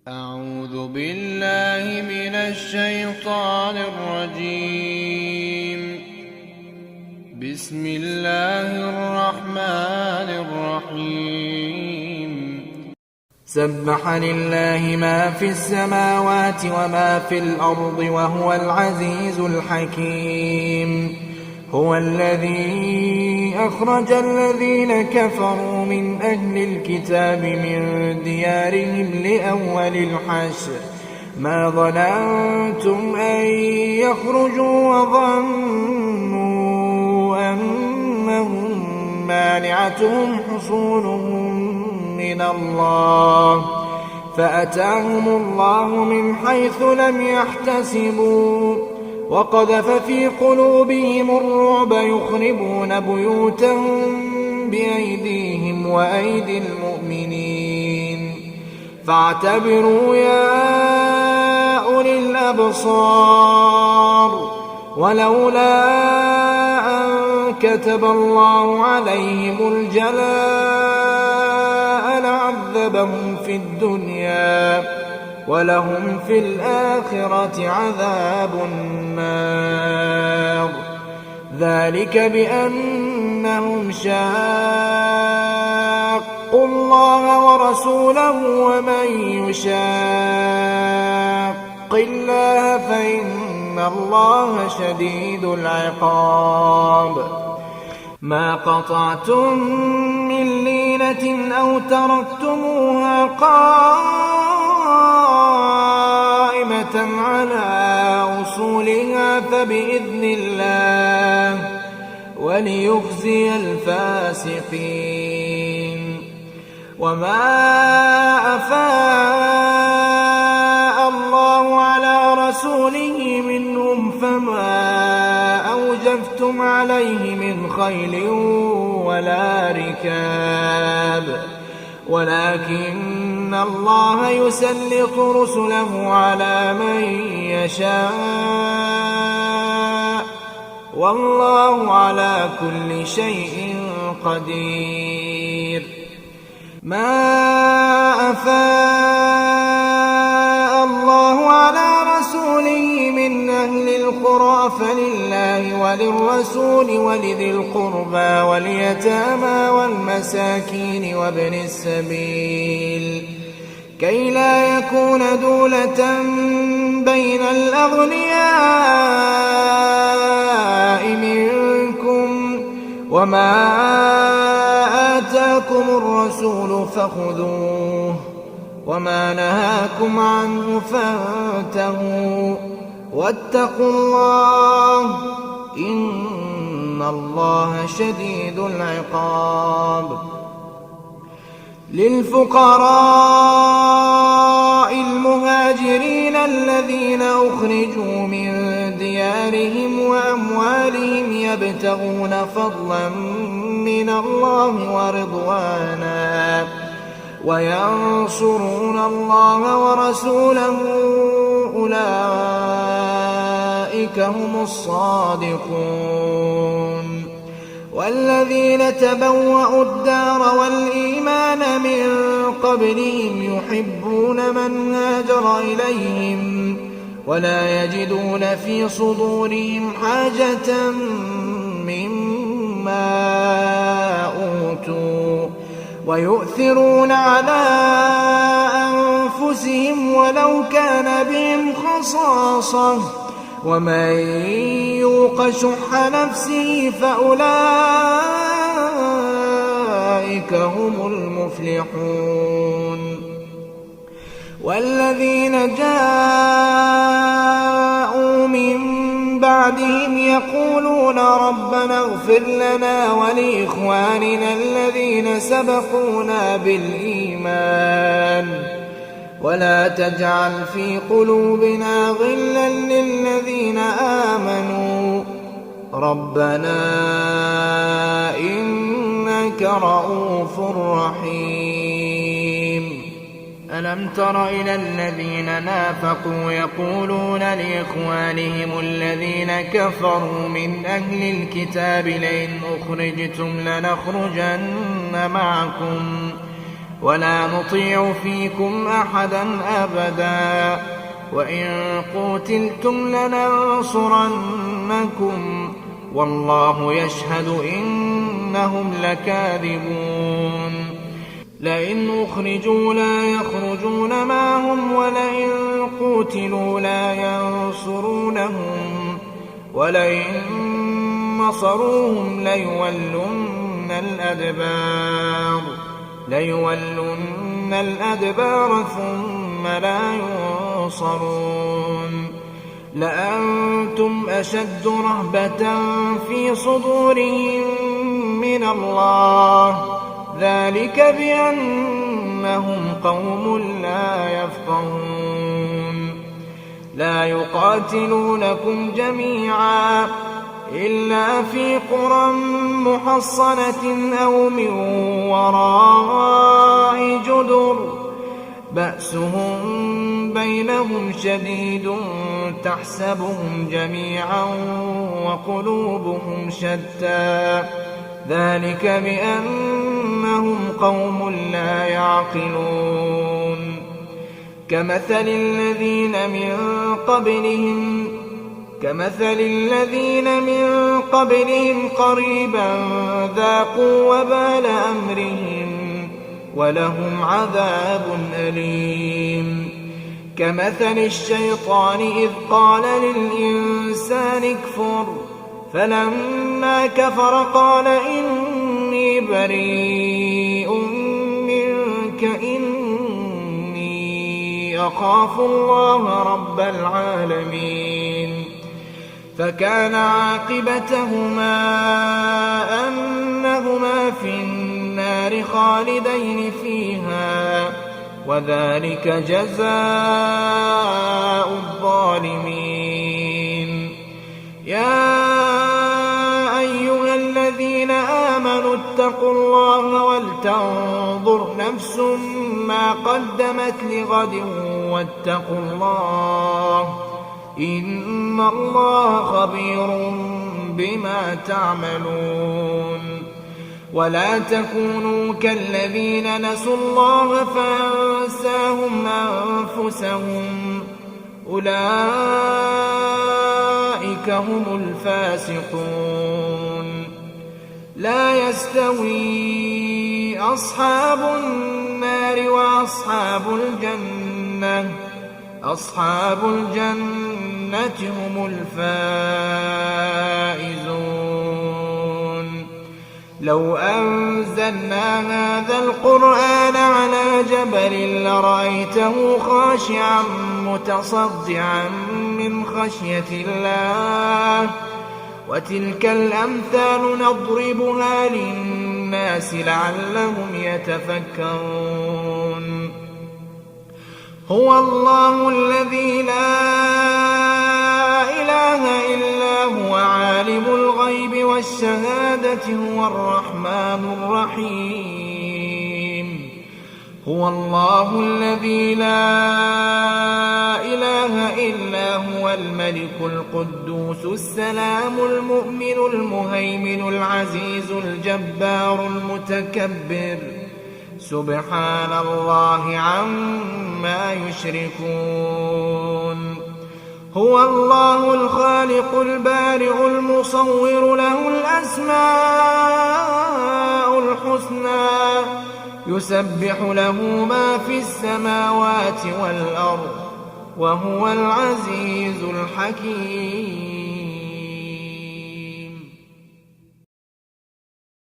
أعوذ بالله من الشيطان الرجيم. بسم الله الرحمن الرحيم. سبح لله ما في السماوات وما في الأرض وهو العزيز الحكيم. هو الذي أخرج الذين كفروا من أهل الكتاب من ديارهم لأول الحشر ما ظننتم أن يخرجوا وظنوا أنهم مانعتهم حصونهم من الله فأتاهم الله من حيث لم يحتسبوا وقذف في قلوبهم الرعب يخربون بيوتهم بأيديهم وأيدي المؤمنين فاعتبروا يا أولي الأبصار. ولولا أن كتب الله عليهم الجلاء لعذبهم في الدنيا ولهم في الآخرة عذاب النار. ذلك بأنهم شاقوا الله ورسوله ومن يشاق الله فإن الله شديد العقاب. ما قطعتم من لينة أو تركتموها قائمة على أصولها فبإذن الله وليخزي الفاسقين. وما أفاء الله على رسوله منهم فما أوجفتم عليه من خيل ولا ركاب ولكن الله يسلط رسله على من يشاء والله على كل شيء قدير. ما أفاء الله على رسوله من أهل القرى فلله وللرسول ولذي القربى واليتامى والمساكين وابن السبيل كي لا يكون دولة بين الأغنياء منكم وما آتاكم الرسول فخذوه وما نهاكم عنه فانتهوا واتقوا الله إن الله شديد العقاب. للفقراء المهاجرين الذين أخرجوا من ديارهم وأموالهم يبتغون فضلا من الله ورضوانا وينصرون الله ورسوله أولئك هم الصادقون. والذين تبوأوا الدار والإيمان من قبلهم يحبون من هاجر إليهم ولا يجدون في صدورهم حاجة مما أوتوا ويؤثرون على أنفسهم ولو كان بهم خصاصة ومن يوق شح نفسه فأولئك هم المفلحون. والذين جاءوا من بعدهم يقولون ربنا اغفر لنا ولإخواننا الذين سبقونا بالإيمان ولا تجعل في قلوبنا غلا للذين آمنوا ربنا إنك رؤوف رحيم. ألم تر إلى الذين نافقوا يقولون لإخوانهم الذين كفروا من أهل الكتاب لئن أخرجتم لنخرجن معكم ولا نطيع فيكم أحدا أبدا وإن قتلتم لننصرنكم والله يشهد إنهم لكاذبون لئن أخرجوا لا يخرجون معهم ولئن قتلوا لا ينصرونهم ولئن نصروهم ليولن الأدبار ثم لا ينصرون لأنتم أشد رهبة في صدورهم من الله ذلك بأنهم قوم لا يفقهون لا يقاتلونكم جميعا إلا في قرى محصنة أو من وراء جدر بأسهم بينهم شديد تحسبهم جميعا وقلوبهم شتى ذلك بأنهم قوم لا يعقلون كمثل الذين من قبلهم قريبا ذاقوا وبال أمرهم ولهم عذاب أليم كمثل الشيطان إذ قال للإنسان اكفر فلما كفر قال إني بريء منك إني أخاف الله رب العالمين فكان عاقبتهما أنهما في النار خالدين فيها وذلك جزاء الظالمين يا أيها الذين آمنوا اتقوا الله ولتنظر نفس ما قدمت لغد واتقوا الله إن الله خبير بما تعملون ولا تكونوا كالذين نسوا الله فأنساهم أنفسهم أولئك هم الفاسقون لا يستوي أصحاب النار وأصحاب الجنة أصحاب الجنة هم الفائزون لو أنزلنا هذا القرآن على جبل لرأيته خاشعا متصدعا من خشية الله وتلك الأمثال نضربها للناس لعلهم يتفكرون هو الله الذي لا إله إلا هو عالم الغيب والشهادة هو الرحمن الرحيم هو الله الذي لا إله إلا هو الملك القدوس السلام المؤمن المهيمن العزيز الجبار المتكبر سبحان الله عما يشركون هو الله الخالق البارئ المصور له الأسماء الحسنى يسبح له ما في السماوات والأرض وهو العزيز الحكيم